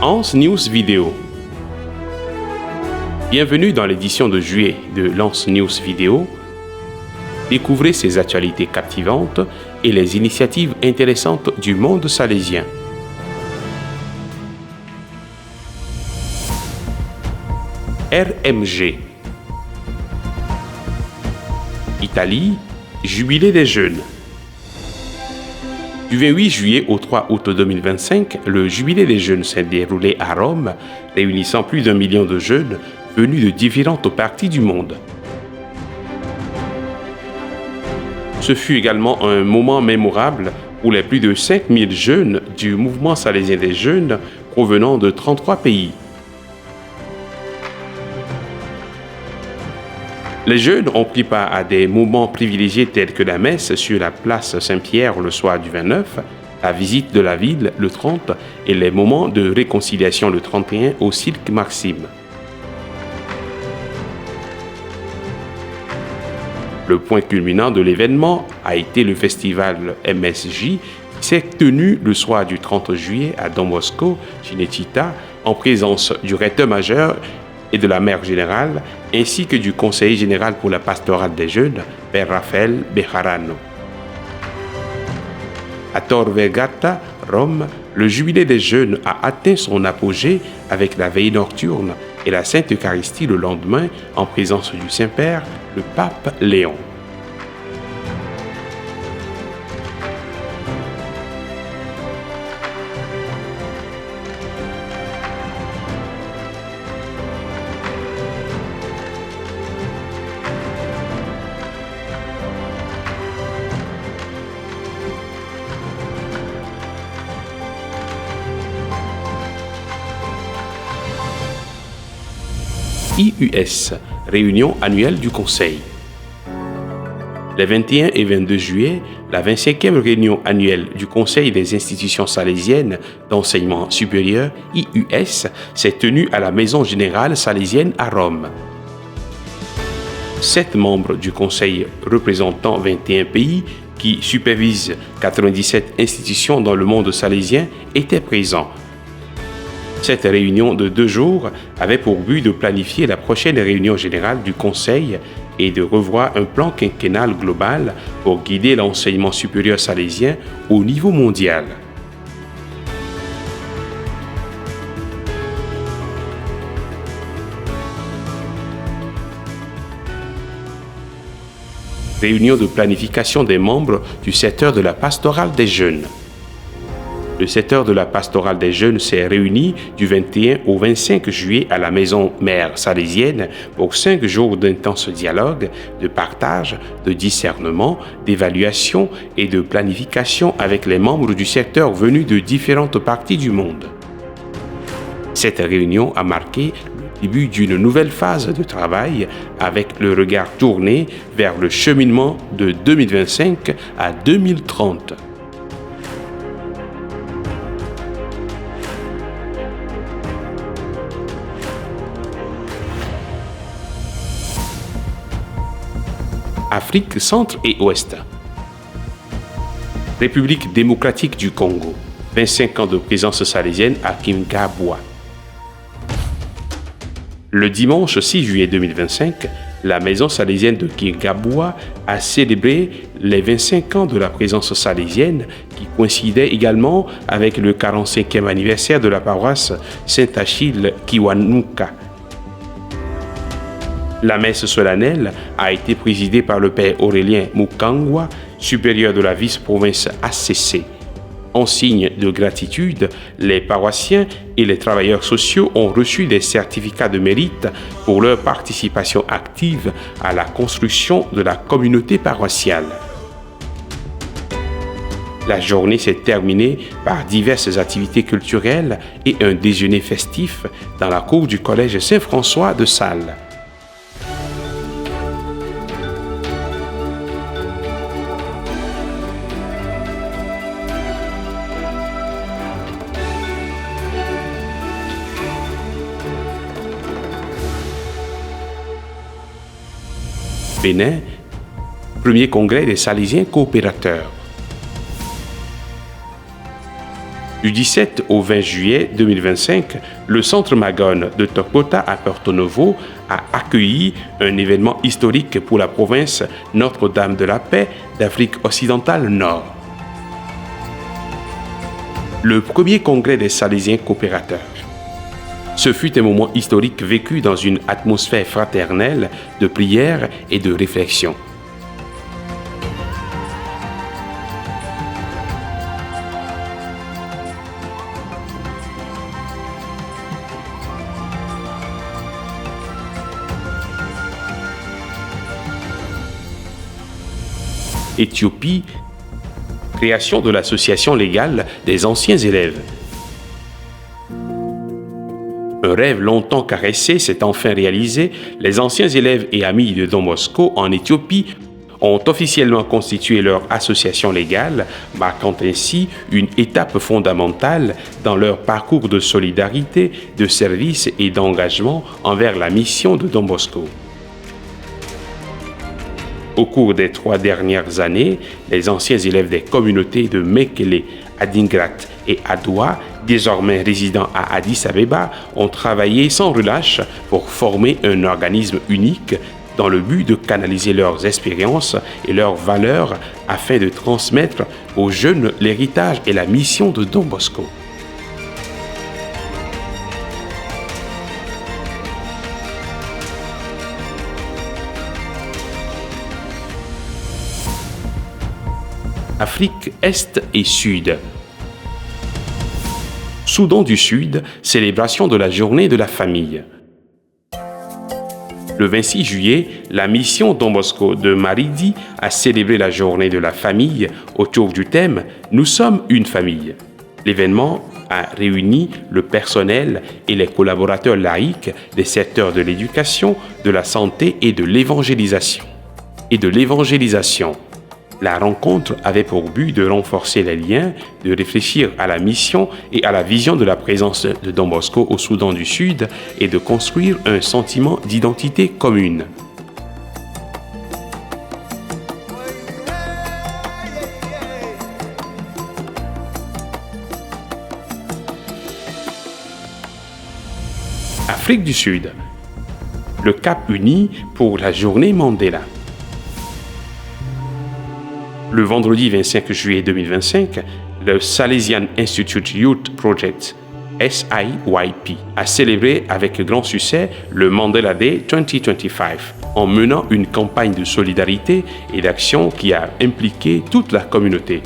Lance News Vidéo. Bienvenue dans l'édition de juillet de Lance News Vidéo. Découvrez ces actualités captivantes et les initiatives intéressantes du monde salésien. RMG. Italie, Jubilé des jeunes. Du 28 juillet au 3 août 2025, le Jubilé des jeunes s'est déroulé à Rome, réunissant plus d'1 million de jeunes venus de différentes parties du monde. Ce fut également un moment mémorable pour les plus de 5000 jeunes du mouvement salésien des jeunes provenant de 33 pays. Les jeunes ont pris part à des moments privilégiés tels que la messe sur la place Saint-Pierre le soir du 29, la visite de la ville le 30 et les moments de réconciliation le 31 au Cirque Maxime. Le point culminant de l'événement a été le festival MSJ qui s'est tenu le soir du 30 juillet à Don Bosco, Cinecittà, en présence du recteur majeur et de la mère générale, ainsi que du conseiller général pour la pastorale des jeunes, Père Raphaël Bejarano. À Tor Vergata, Rome, le jubilé des jeunes a atteint son apogée avec la veille nocturne et la Sainte Eucharistie le lendemain en présence du Saint-Père, le pape Léon. IUS, réunion annuelle du Conseil. Les 21 et 22 juillet, la 25e réunion annuelle du Conseil des institutions salésiennes d'enseignement supérieur, IUS, s'est tenue à la Maison générale salésienne à Rome. 7 membres du Conseil représentant 21 pays qui supervisent 97 institutions dans le monde salésien étaient présents. Cette réunion de 2 jours avait pour but de planifier la prochaine réunion générale du Conseil et de revoir un plan quinquennal global pour guider l'enseignement supérieur salésien au niveau mondial. Réunion de planification des membres du secteur de la pastorale des jeunes. Le secteur de la pastorale des jeunes s'est réuni du 21 au 25 juillet à la maison mère salésienne pour 5 jours d'intenses dialogues, de partage, de discernement, d'évaluation et de planification avec les membres du secteur venus de différentes parties du monde. Cette réunion a marqué le début d'une nouvelle phase de travail avec le regard tourné vers le cheminement de 2025 à 2030. Afrique centre et ouest. République démocratique du Congo. 25 ans de présence salésienne à Kingabwa. Le dimanche 6 juillet 2025, la maison salésienne de Kingabwa a célébré les 25 ans de la présence salésienne qui coïncidait également avec le 45e anniversaire de la paroisse Saint-Achille Kiwanuka. La messe solennelle a été présidée par le père Aurélien Mukangwa, supérieur de la vice-province ACC. En signe de gratitude, les paroissiens et les travailleurs sociaux ont reçu des certificats de mérite pour leur participation active à la construction de la communauté paroissiale. La journée s'est terminée par diverses activités culturelles et un déjeuner festif dans la cour du collège Saint-François de Salles. Bénin, premier congrès des Salésiens coopérateurs. Du 17 au 20 juillet 2025, le Centre Magone de Tokota à Porto Novo a accueilli un événement historique pour la province Notre-Dame de la Paix d'Afrique occidentale Nord. Le premier congrès des Salésiens coopérateurs. Ce fut un moment historique vécu dans une atmosphère fraternelle de prière et de réflexion. Éthiopie, création de l'association légale des anciens élèves. Un rêve longtemps caressé s'est enfin réalisé. Les anciens élèves et amis de Don Bosco en Éthiopie ont officiellement constitué leur association légale, marquant ainsi une étape fondamentale dans leur parcours de solidarité, de service et d'engagement envers la mission de Don Bosco. Au cours des 3 dernières années, les anciens élèves des communautés de Mekele, Adingrat et Adoua, désormais résidents à Addis Abeba, ont travaillé sans relâche pour former un organisme unique dans le but de canaliser leurs expériences et leurs valeurs afin de transmettre aux jeunes l'héritage et la mission de Don Bosco. Afrique Est et Sud. Soudan du Sud, célébration de la journée de la famille. Le 26 juillet, la mission Don Bosco de Maridi a célébré la journée de la famille autour du thème « Nous sommes une famille ». L'événement a réuni le personnel et les collaborateurs laïcs des secteurs de l'éducation, de la santé et de l'évangélisation. La rencontre avait pour but de renforcer les liens, de réfléchir à la mission et à la vision de la présence de Don Bosco au Soudan du Sud et de construire un sentiment d'identité commune. Afrique du Sud. Le Cap uni pour la journée Mandela. Le vendredi 25 juillet 2025, le Salesian Institute Youth Project, SIYP, a célébré avec grand succès le Mandela Day 2025 en menant une campagne de solidarité et d'action qui a impliqué toute la communauté.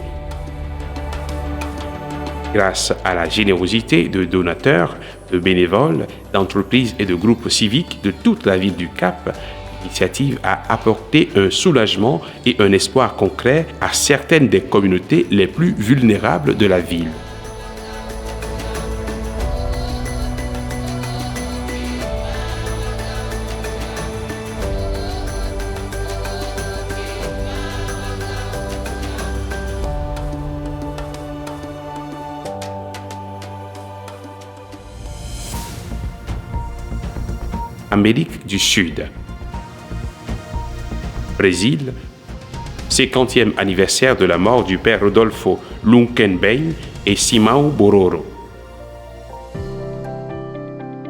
Grâce à la générosité de donateurs, de bénévoles, d'entreprises et de groupes civiques de toute la ville du Cap, l'initiative a apporté un soulagement et un espoir concret à certaines des communautés les plus vulnérables de la ville. Amérique du Sud. Brésil, 50e anniversaire de la mort du père Rodolfo Lunkenbein et Simão Bororo.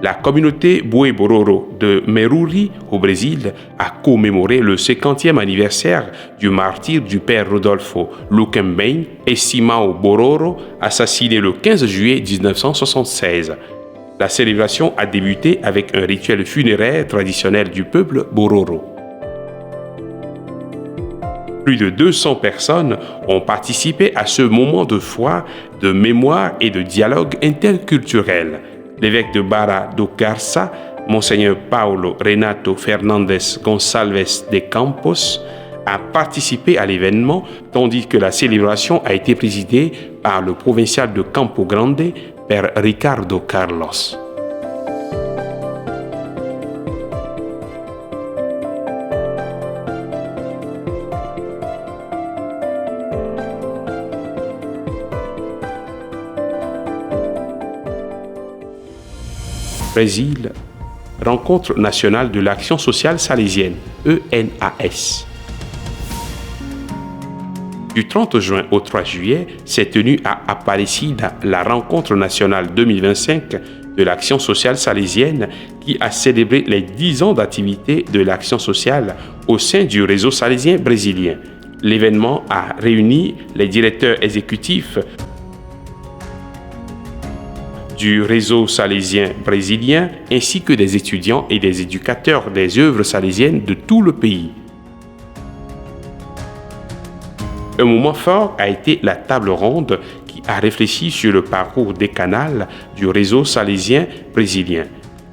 La communauté Boi Bororo de Meruri au Brésil a commémoré le 50e anniversaire du martyre du père Rodolfo Lunkenbein et Simão Bororo, assassiné le 15 juillet 1976. La célébration a débuté avec un rituel funéraire traditionnel du peuple Bororo. Plus de 200 personnes ont participé à ce moment de foi, de mémoire et de dialogue interculturel. L'évêque de Barra do Garça, Monseigneur Paulo Renato Fernandes Gonçalves de Campos, a participé à l'événement, tandis que la célébration a été présidée par le provincial de Campo Grande, Père Ricardo Carlos. Brésil, Rencontre nationale de l'action sociale salésienne, ENAS. Du 30 juin au 3 juillet s'est tenue à Aparecida la rencontre nationale 2025 de l'action sociale salésienne qui a célébré les 10 ans d'activité de l'action sociale au sein du réseau salésien brésilien. L'événement a réuni les directeurs exécutifs du réseau salésien brésilien ainsi que des étudiants et des éducateurs des œuvres salésiennes de tout le pays. Un moment fort a été la table ronde qui a réfléchi sur le parcours décanal du réseau salésien brésilien.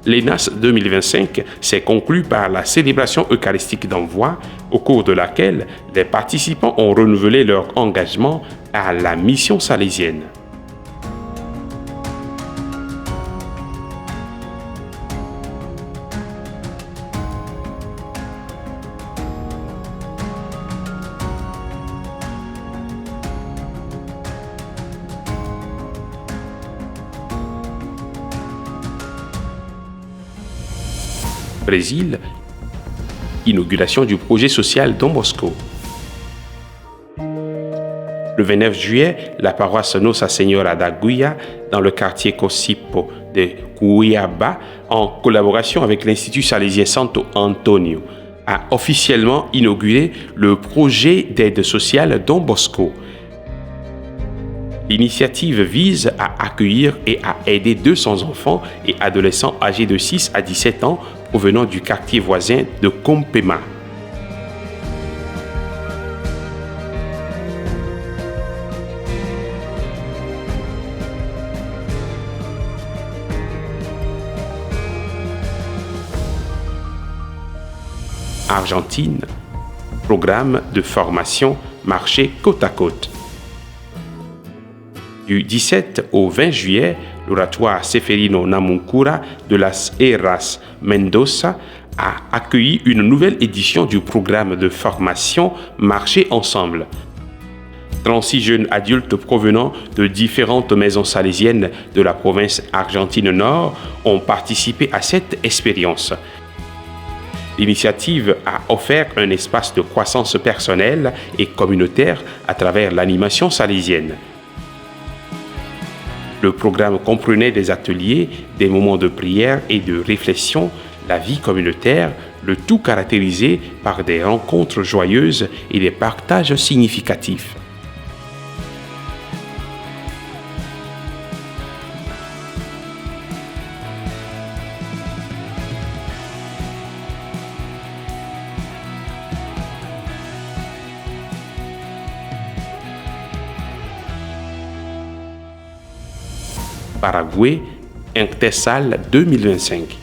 L'ENAS 2025 s'est conclu par la célébration eucharistique d'envoi, au cours de laquelle les participants ont renouvelé leur engagement à la mission salésienne. Brésil, inauguration du projet social Dom Bosco. Le 29 juillet, la paroisse Nossa Senhora da Guia, dans le quartier Cocipo de Cuiabá, en collaboration avec l'Institut salésien Santo Antonio, a officiellement inauguré le projet d'aide sociale Dom Bosco. L'initiative vise à accueillir et à aider 200 enfants et adolescents âgés de 6 à 17 ans provenant du quartier voisin de Compema. Argentine, programme de formation marché côte à côte. Du 17 au 20 juillet, l'oratoire Seferino Namuncura de Las Heras Mendoza a accueilli une nouvelle édition du programme de formation Marcher ensemble. 36 jeunes adultes provenant de différentes maisons salésiennes de la province argentine Nord ont participé à cette expérience. L'initiative a offert un espace de croissance personnelle et communautaire à travers l'animation salésienne. Le programme comprenait des ateliers, des moments de prière et de réflexion, la vie communautaire, le tout caractérisé par des rencontres joyeuses et des partages significatifs. Paraguay, Intersal 2025.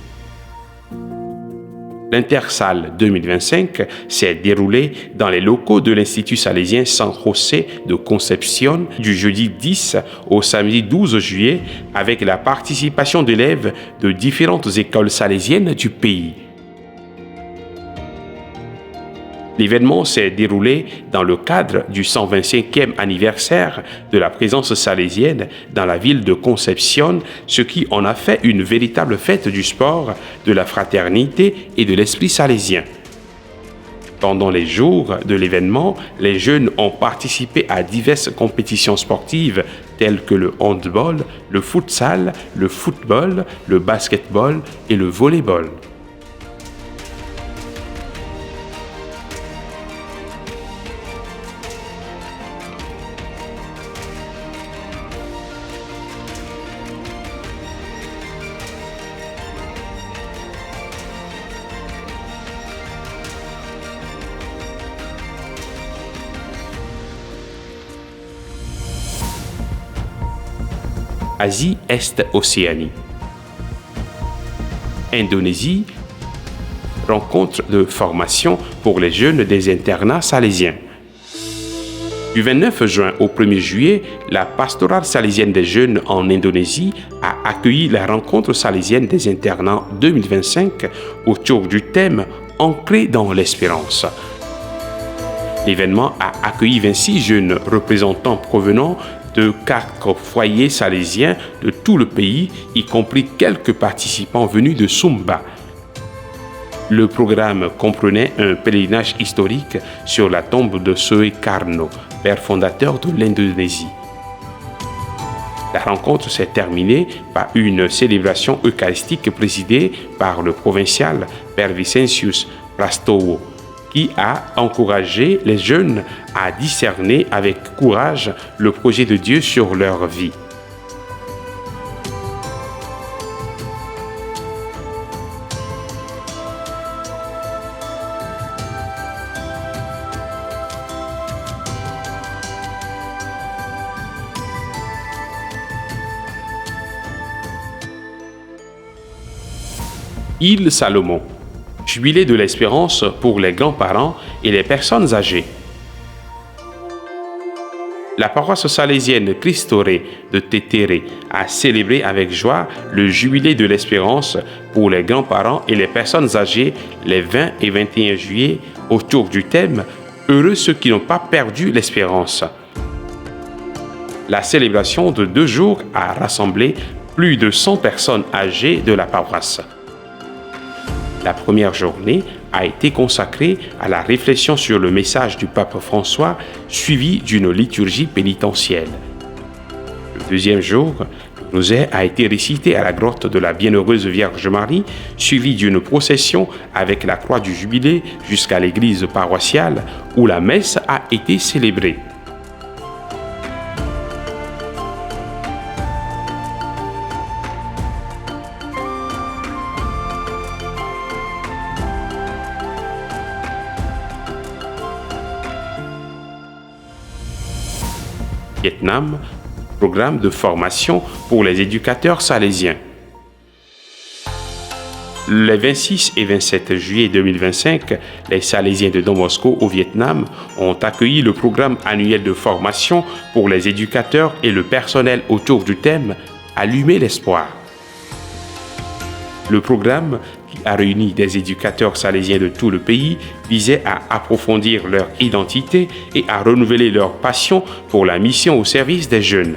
L'Intersal 2025 s'est déroulé dans les locaux de l'Institut salésien San José de Concepción du jeudi 10 au samedi 12 juillet avec la participation d'élèves de différentes écoles salésiennes du pays. L'événement s'est déroulé dans le cadre du 125e anniversaire de la présence salésienne dans la ville de Concepción, ce qui en a fait une véritable fête du sport, de la fraternité et de l'esprit salésien. Pendant les jours de l'événement, les jeunes ont participé à diverses compétitions sportives telles que le handball, le futsal, le football, le basketball et le volleyball. Asie-Est-Océanie. Indonésie, rencontre de formation pour les jeunes des internats salésiens. Du 29 juin au 1er juillet, la pastorale salésienne des jeunes en Indonésie a accueilli la rencontre salésienne des internats 2025 autour du thème « Ancré dans l'espérance ». L'événement a accueilli 26 jeunes représentants provenant de 4 foyers salésiens de tout le pays, y compris quelques participants venus de Sumba. Le programme comprenait un pèlerinage historique sur la tombe de Soekarno, père fondateur de l'Indonésie. La rencontre s'est terminée par une célébration eucharistique présidée par le provincial Père Vincentius Prastowo, qui a encouragé les jeunes à discerner avec courage le projet de Dieu sur leur vie. Île Salomon, jubilé de l'espérance pour les grands-parents et les personnes âgées. La paroisse salésienne Christ-Roi de Tétéré a célébré avec joie le jubilé de l'espérance pour les grands-parents et les personnes âgées les 20 et 21 juillet autour du thème « Heureux ceux qui n'ont pas perdu l'espérance ». La célébration de 2 jours a rassemblé plus de 100 personnes âgées de la paroisse. La première journée a été consacrée à la réflexion sur le message du pape François, suivi d'une liturgie pénitentielle. Le deuxième jour, le rosaire a été récité à la grotte de la Bienheureuse Vierge Marie, suivi d'une procession avec la croix du Jubilé jusqu'à l'église paroissiale où la messe a été célébrée. Vietnam, programme de formation pour les éducateurs salésiens. Les 26 et 27 juillet 2025, les Salésiens de Don Bosco au Vietnam ont accueilli le programme annuel de formation pour les éducateurs et le personnel autour du thème « Allumer l'espoir ». Le programme, qui a réuni des éducateurs salésiens de tout le pays, visait à approfondir leur identité et à renouveler leur passion pour la mission au service des jeunes.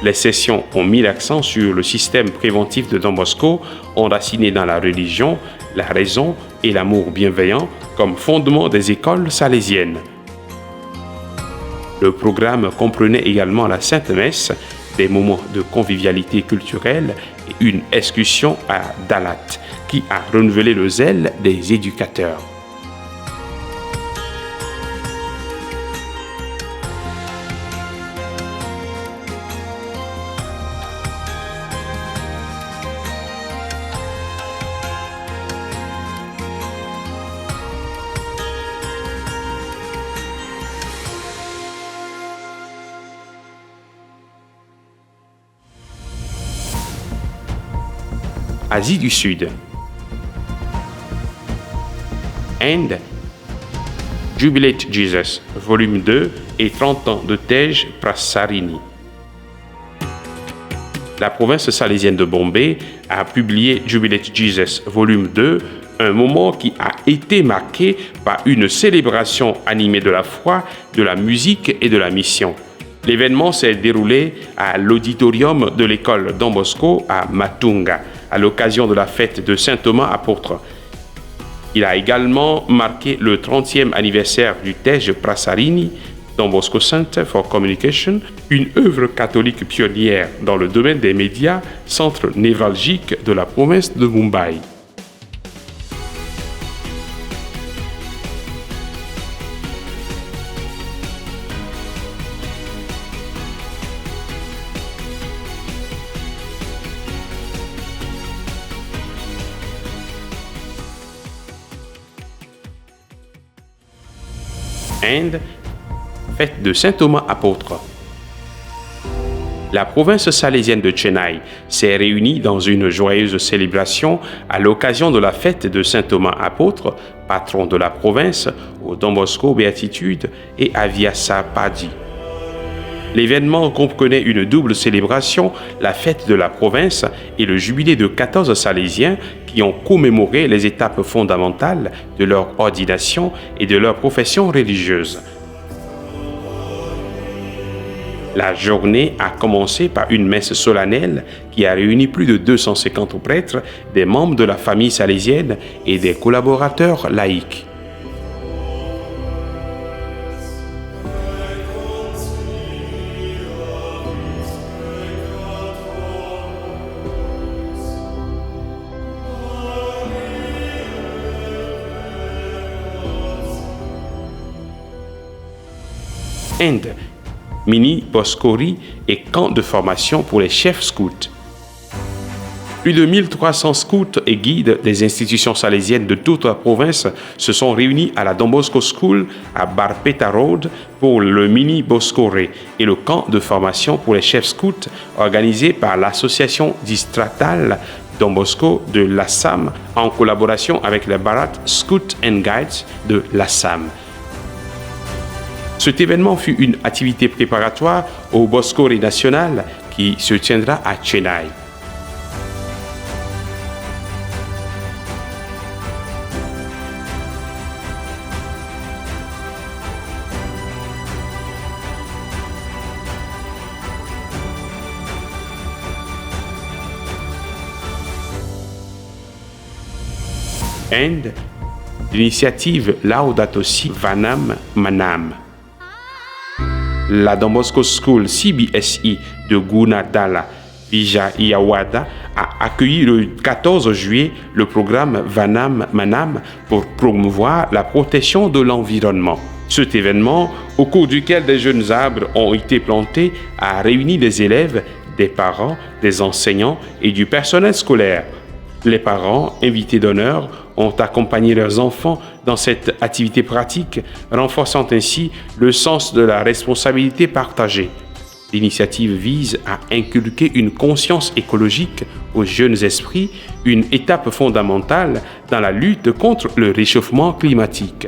Les sessions ont mis l'accent sur le système préventif de Don Bosco, enraciné dans la religion, la raison et l'amour bienveillant comme fondement des écoles salésiennes. Le programme comprenait également la Sainte Messe, des moments de convivialité culturelle et une excursion à Dalat, qui a renouvelé le zèle des éducateurs. Asie du Sud. Inde, Jubilate Jesus, volume 2 et 30 ans de Tej Prasarini. La province salésienne de Bombay a publié Jubilate Jesus, volume 2, un moment qui a été marqué par une célébration animée de la foi, de la musique et de la mission. L'événement s'est déroulé à l'auditorium de l'école Don Bosco à Matunga, à l'occasion de la fête de Saint Thomas apôtre. Il a également marqué le 30e anniversaire du Tej Prasarini, Don Bosco Center for Communication, une œuvre catholique pionnière dans le domaine des médias, centre névralgique de la province de Mumbai. Inde, fête de Saint Thomas apôtre. La province salésienne de Chennai s'est réunie dans une joyeuse célébration à l'occasion de la fête de Saint Thomas apôtre, patron de la province, au Don Bosco Béatitude et à Vyasa Padi. L'événement comprenait une double célébration, la fête de la province et le jubilé de 14 Salésiens qui ont commémoré les étapes fondamentales de leur ordination et de leur profession religieuse. La journée a commencé par une messe solennelle qui a réuni plus de 250 prêtres, des membres de la famille salésienne et des collaborateurs laïcs. Inde, mini Boscori et camp de formation pour les chefs scouts. Plus de 1300 scouts et guides des institutions salésiennes de toute la province se sont réunis à la Don Bosco School à Barpeta Road pour le mini Boscoré et le camp de formation pour les chefs scouts organisé par l'association distritale Don Bosco de l'Assam en collaboration avec les Bharat Scouts and Guides de l'Assam. Cet événement fut une activité préparatoire au Boscoré national qui se tiendra à Chennai. Inde, l'initiative Laudato Si Vanam Manam. La Don Bosco School CBSE de Gunadala Vijayawada a accueilli le 14 juillet le programme Vanam Manam pour promouvoir la protection de l'environnement. Cet événement, au cours duquel des jeunes arbres ont été plantés, a réuni des élèves, des parents, des enseignants et du personnel scolaire. Les parents, invités d'honneur, ont accompagné leurs enfants dans cette activité pratique, renforçant ainsi le sens de la responsabilité partagée. L'initiative vise à inculquer une conscience écologique aux jeunes esprits, une étape fondamentale dans la lutte contre le réchauffement climatique.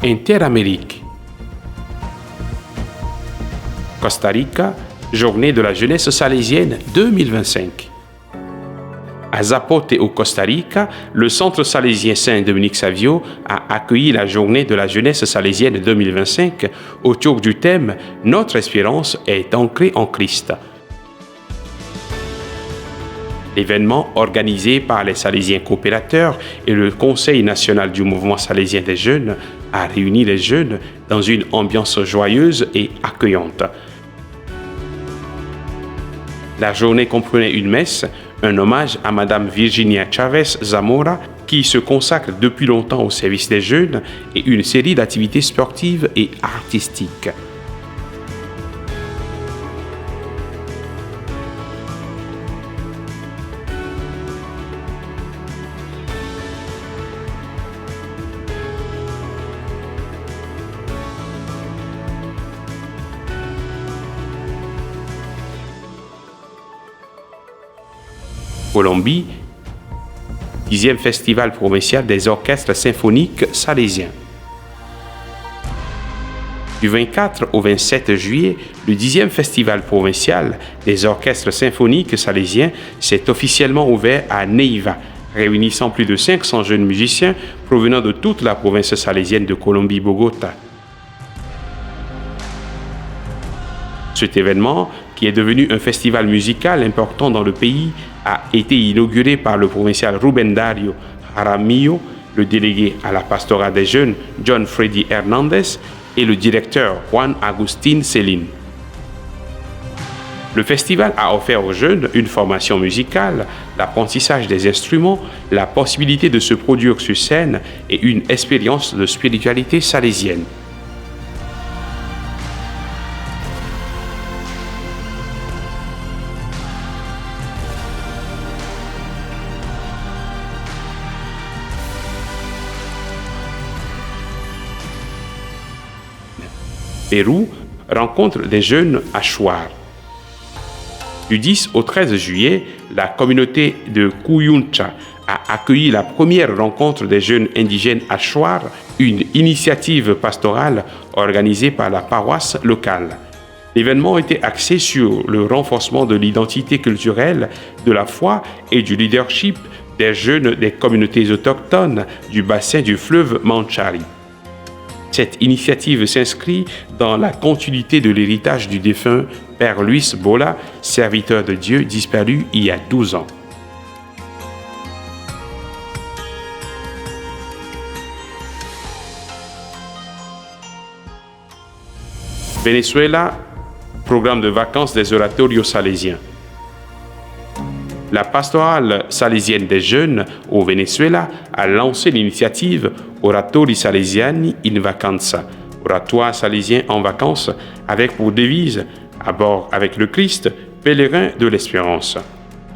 Interamérique. Costa Rica, Journée de la jeunesse salésienne 2025. À Zapote au Costa Rica, le Centre salésien Saint-Dominique Savio a accueilli la Journée de la jeunesse salésienne 2025 autour du thème « Notre espérance est ancrée en Christ ». L'événement, organisé par les Salésiens coopérateurs et le Conseil national du mouvement salésien des jeunes, a réuni les jeunes dans une ambiance joyeuse et accueillante. La journée comprenait une messe, un hommage à Madame Virginia Chavez Zamora, qui se consacre depuis longtemps au service des jeunes, et une série d'activités sportives et artistiques. Colombie, 10e Festival provincial des orchestres symphoniques salésiens. Du 24 au 27 juillet, le 10e Festival provincial des orchestres symphoniques salésiens s'est officiellement ouvert à Neiva, réunissant plus de 500 jeunes musiciens provenant de toute la province salésienne de Colombie-Bogota. Cet événement, qui est devenu un festival musical important dans le pays, a été inauguré par le provincial Rubén Dario Jaramillo, le délégué à la pastorale des jeunes John Freddy Hernandez et le directeur Juan Agustín Céline. Le festival a offert aux jeunes une formation musicale, l'apprentissage des instruments, la possibilité de se produire sur scène et une expérience de spiritualité salésienne. Pérou, rencontre des jeunes à Shuar. Du 10 au 13 juillet, la communauté de Cuyuncha a accueilli la première rencontre des jeunes indigènes à Shuar, une initiative pastorale organisée par la paroisse locale. L'événement était axé sur le renforcement de l'identité culturelle, de la foi et du leadership des jeunes des communautés autochtones du bassin du fleuve Manchari. Cette initiative s'inscrit dans la continuité de l'héritage du défunt Père Luis Bola, serviteur de Dieu disparu il y a 12 ans. Venezuela, programme de vacances des oratorios salésiens. La pastorale salésienne des jeunes au Venezuela a lancé l'initiative Oratori Salesiani in Vacanza, oratoire salésien en vacances, avec pour devise « À bord avec le Christ, pèlerin de l'espérance ».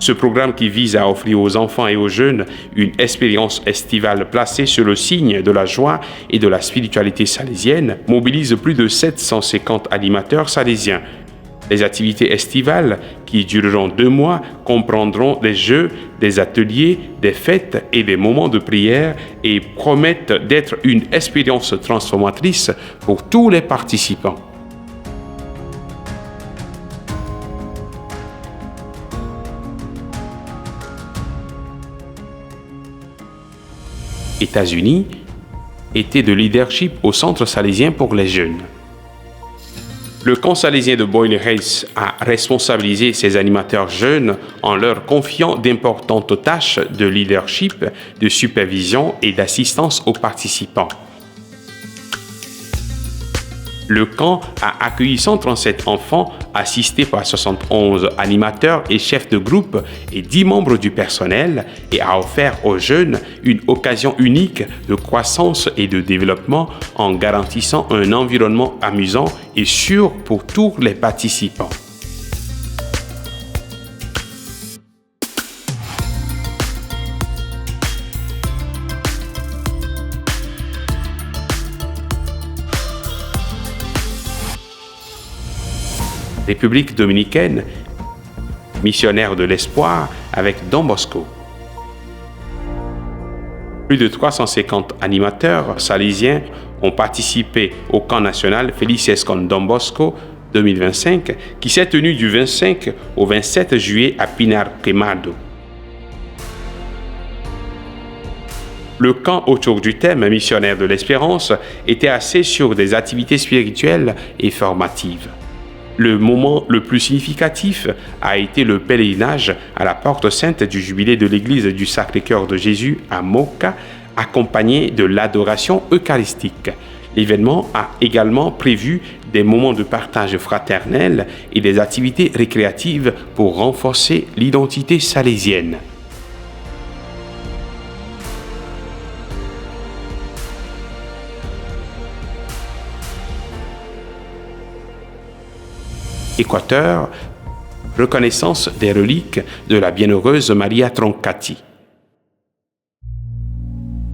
Ce programme qui vise à offrir aux enfants et aux jeunes une expérience estivale placée sur le signe de la joie et de la spiritualité salésienne mobilise plus de 750 animateurs salésiens. Les activités estivales, qui dureront 2 mois, comprendront des jeux, des ateliers, des fêtes et des moments de prière et promettent d'être une expérience transformatrice pour tous les participants. États-Unis, été de leadership au Centre salésien pour les jeunes. Le camp salésien de Boyle Heights a responsabilisé ses animateurs jeunes en leur confiant d'importantes tâches de leadership, de supervision et d'assistance aux participants. Le camp a accueilli 137 enfants assistés par 71 animateurs et chefs de groupe et 10 membres du personnel et a offert aux jeunes une occasion unique de croissance et de développement en garantissant un environnement amusant et sûr pour tous les participants. République dominicaine, missionnaire de l'espoir avec Don Bosco. Plus de 350 animateurs salésiens ont participé au camp national Felices con Don Bosco 2025 qui s'est tenu du 25 au 27 juillet à Pinar Quemado. Le camp autour du thème missionnaire de l'espérance était axé sur des activités spirituelles et formatives. Le moment le plus significatif a été le pèlerinage à la porte sainte du jubilé de l'église du Sacré-Cœur de Jésus à Moca, accompagné de l'adoration eucharistique. L'événement a également prévu des moments de partage fraternel et des activités récréatives pour renforcer l'identité salésienne. Équateur, reconnaissance des reliques de la bienheureuse Maria Troncati.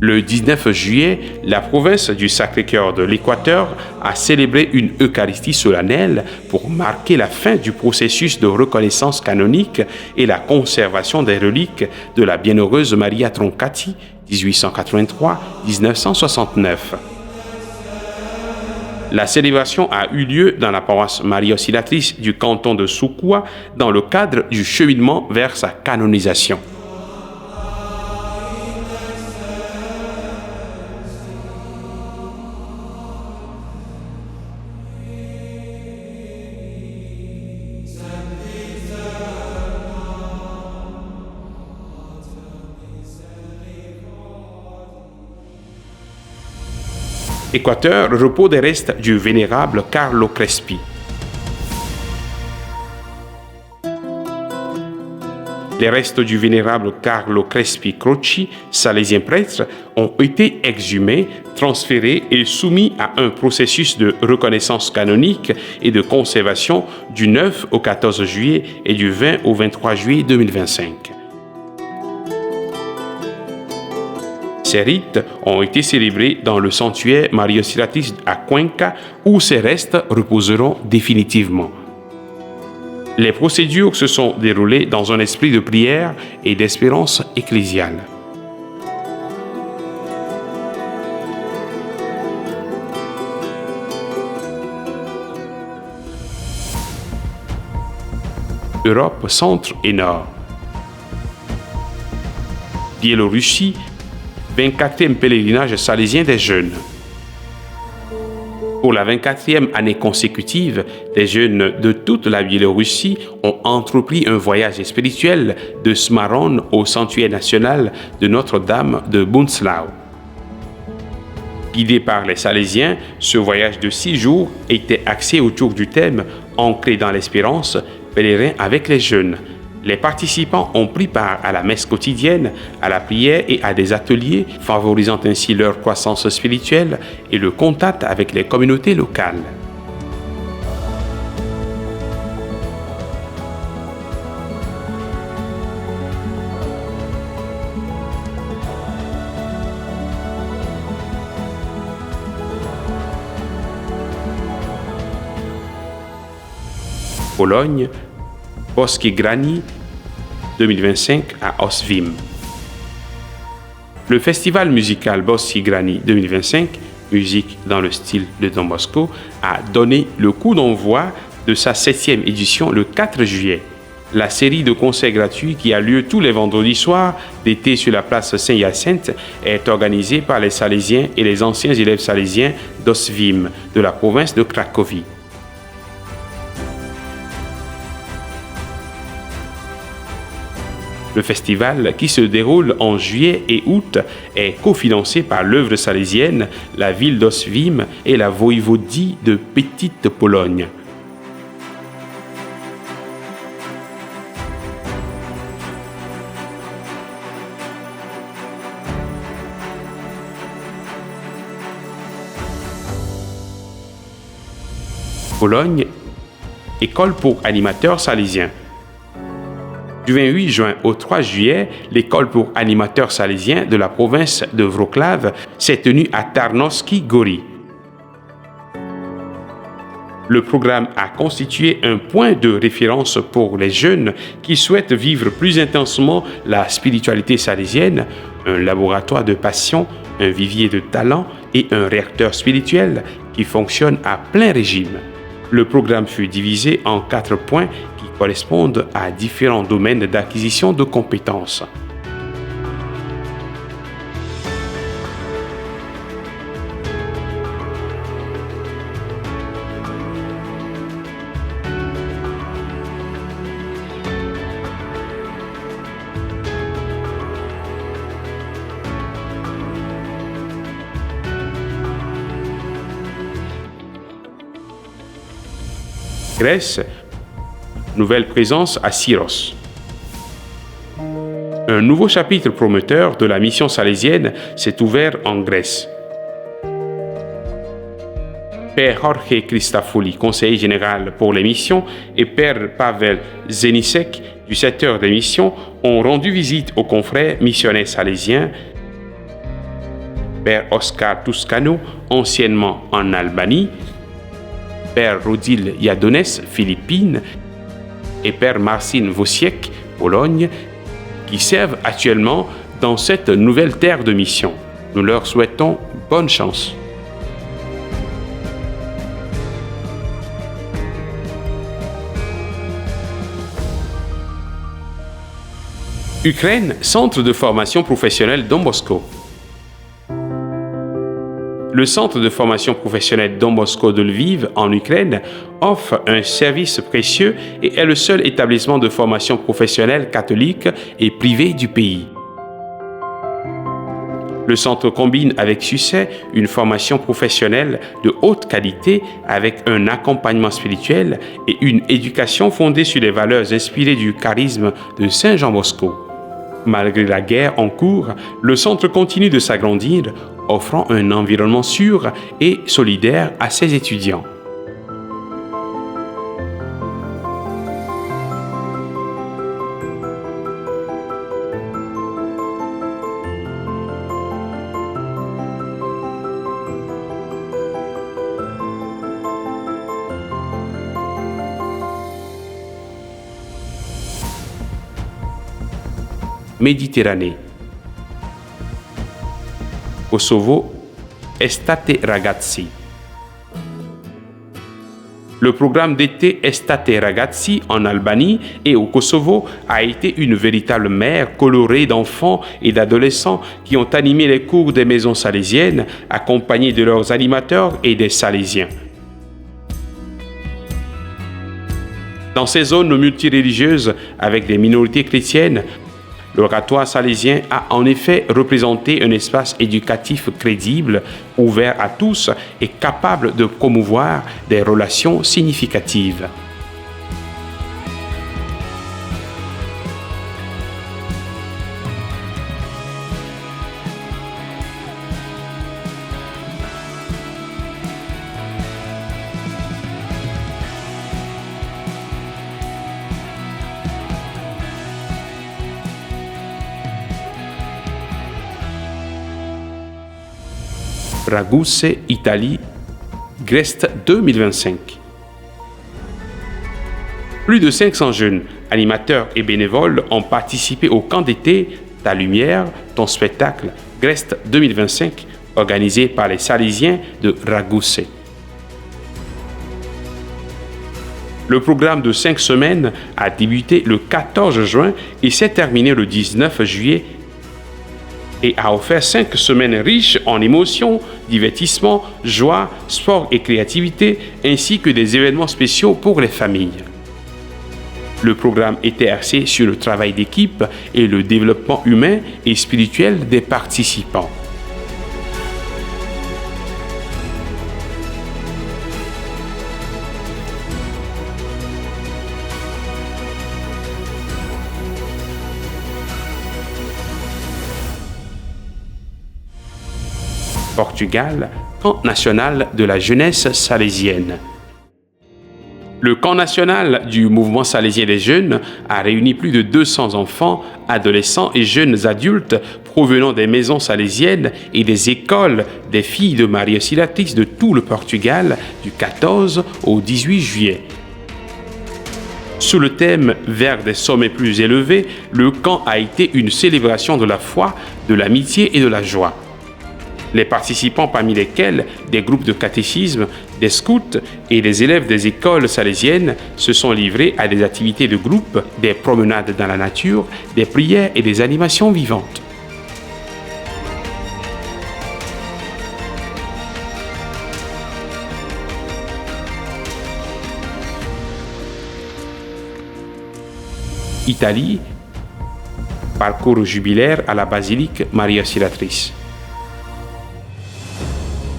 Le 19 juillet, la province du Sacré-Cœur de l'Équateur a célébré une Eucharistie solennelle pour marquer la fin du processus de reconnaissance canonique et la conservation des reliques de la bienheureuse Maria Troncati, 1883-1969. La célébration a eu lieu dans la paroisse Marie Auxiliatrice du canton de Sucua dans le cadre du cheminement vers sa canonisation. Équateur, repos des restes du vénérable Carlo Crespi. Les restes du vénérable Carlo Crespi Croci, salésien prêtre, ont été exhumés, transférés et soumis à un processus de reconnaissance canonique et de conservation du 9 au 14 juillet et du 20 au 23 juillet 2025. Ces rites ont été célébrés dans le sanctuaire Maria Auxiliatrice à Cuenca, où ces restes reposeront définitivement. Les procédures se sont déroulées dans un esprit de prière et d'espérance ecclésiale. Europe, Centre et Nord. Biélorussie, 24e pèlerinage salésien des jeunes. Pour la 24e année consécutive, des jeunes de toute la Biélorussie ont entrepris un voyage spirituel de Smaron au sanctuaire national de Notre-Dame de Bunzlau. Guidé par les Salésiens, ce voyage de 6 jours était axé autour du thème « Ancré dans l'espérance, pèlerin avec les jeunes ». Les participants ont pris part à la messe quotidienne, à la prière et à des ateliers, favorisant ainsi leur croissance spirituelle et le contact avec les communautés locales. Pologne, Boskie Grani, 2025 à Oswim. Le festival musical Boskie Grani 2025, musique dans le style de Don Bosco, a donné le coup d'envoi de sa 7e édition le 4 juillet. La série de concerts gratuits qui a lieu tous les vendredis soirs d'été sur la place Saint-Hyacinthe est organisée par les Salésiens et les anciens élèves salésiens d'Oswim de la province de Cracovie. Le festival, qui se déroule en juillet et août, est cofinancé par l'œuvre salésienne, la ville d'Oswim et la voïvodie de Petite Pologne. Pologne, école pour animateurs salésiens. Du 28 juin au 3 juillet, l'école pour animateurs salésiens de la province de Wrocław s'est tenue à Tarnowski Góry. Le programme a constitué un point de référence pour les jeunes qui souhaitent vivre plus intensement la spiritualité salésienne, un laboratoire de passion, un vivier de talent et un réacteur spirituel qui fonctionne à plein régime. Le programme fut divisé en 4 points qui correspondent à différents domaines d'acquisition de compétences. Grèce, nouvelle présence à Syros. Un nouveau chapitre prometteur de la mission salésienne s'est ouvert en Grèce. Père Jorge Christafoli, conseiller général pour les missions, et Père Pavel Zenisek, du secteur des missions, ont rendu visite aux confrères missionnaires salésiens. Père Oscar Toscano, anciennement en Albanie, Père Rodil Yadones, Philippines, et Père Marcin Wosiek, Pologne, qui servent actuellement dans cette nouvelle terre de mission. Nous leur souhaitons bonne chance. Ukraine, centre de formation professionnelle Don Bosco. Le centre de formation professionnelle Don Bosco de Lviv, en Ukraine, offre un service précieux et est le seul établissement de formation professionnelle catholique et privé du pays. Le centre combine avec succès une formation professionnelle de haute qualité avec un accompagnement spirituel et une éducation fondée sur les valeurs inspirées du charisme de Saint Jean Bosco. Malgré la guerre en cours, le centre continue de s'agrandir, offrant un environnement sûr et solidaire à ses étudiants. Méditerranée. Kosovo, Estate Ragazzi. Le programme d'été Estate Ragazzi en Albanie et au Kosovo a été une véritable mer colorée d'enfants et d'adolescents qui ont animé les cours des maisons salésiennes, accompagnés de leurs animateurs et des Salésiens. Dans ces zones multireligieuses avec des minorités chrétiennes, l'oratoire salésien a en effet représenté un espace éducatif crédible, ouvert à tous et capable de promouvoir des relations significatives. Ragusse, Italie, Grest 2025. Plus de 500 jeunes, animateurs et bénévoles ont participé au camp d'été Ta lumière, ton spectacle, Grest 2025, organisé par les Salésiens de Ragusse. Le programme de 5 semaines a débuté le 14 juin et s'est terminé le 19 juillet et a offert 5 semaines riches en émotions, divertissement, joie, sport et créativité, ainsi que des événements spéciaux pour les familles. Le programme était axé sur le travail d'équipe et le développement humain et spirituel des participants. Portugal, camp national de la jeunesse salésienne. Le camp national du mouvement salésien des jeunes a réuni plus de 200 enfants, adolescents et jeunes adultes provenant des maisons salésiennes et des écoles des filles de Maria Auxiliatrice de tout le Portugal du 14 au 18 juillet. Sous le thème « Vers des sommets plus élevés », le camp a été une célébration de la foi, de l'amitié et de la joie. Les participants, parmi lesquels des groupes de catéchisme, des scouts et des élèves des écoles salésiennes, se sont livrés à des activités de groupe, des promenades dans la nature, des prières et des animations vivantes. Italie, parcours jubilaire à la basilique Maria Auxiliatrice.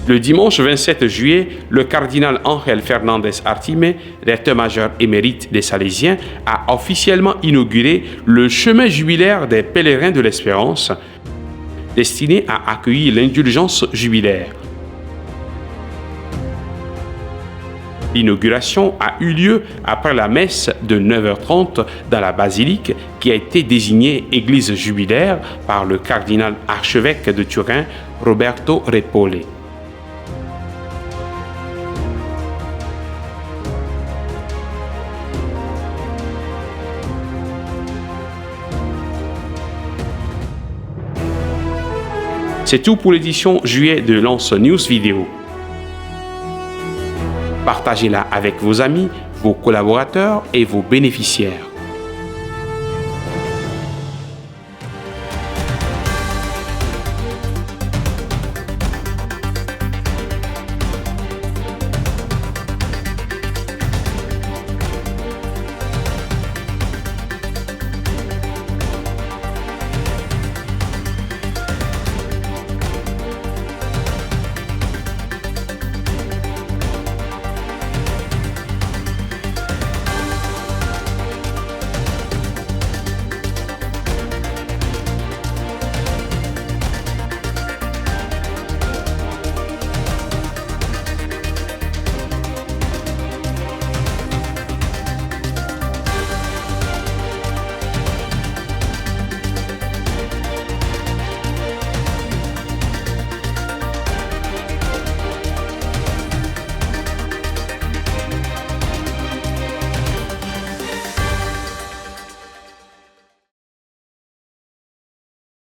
Le dimanche 27 juillet, le cardinal Ángel Fernández Artime, recteur-major émérite des Salésiens, a officiellement inauguré le chemin jubilaire des pèlerins de l'Espérance, destiné à accueillir l'indulgence jubilaire. L'inauguration a eu lieu après la messe de 9h30 dans la basilique qui a été désignée église jubilaire par le cardinal archevêque de Turin, Roberto Repole. C'est tout pour l'édition juillet de Lance News Vidéo. Partagez-la avec vos amis, vos collaborateurs et vos bénéficiaires.